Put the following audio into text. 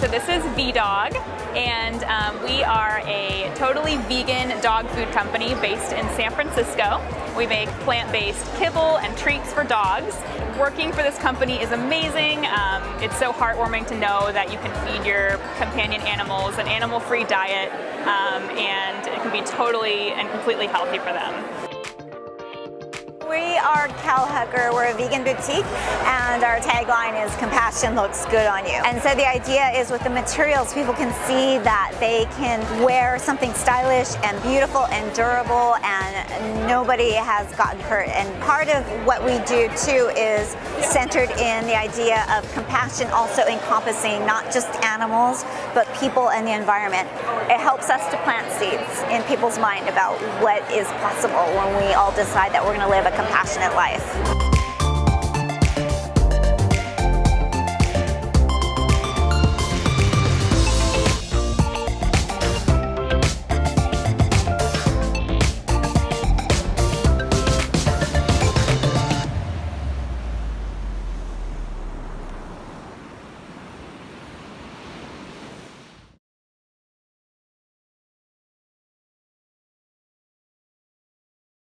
So this is V-Dog, and we are a totally vegan dog food company based in San Francisco. We make plant-based kibble and treats for dogs. Working for this company is amazing. It's so heartwarming to know that you can feed your companion animals an animal-free diet, and it can be totally and completely healthy for them. We are Cow Hugger. We're a vegan boutique, and our tagline is "Compassion looks good on you." And so the idea is, with the materials, people can see that they can wear something stylish and beautiful and durable, and nobody has gotten hurt. And part of what we do too is centered in the idea of compassion, also encompassing not just animals, but people and the environment. It helps us to plant seeds in people's mind about what is possible when we all decide that we're going to live a compassionate life.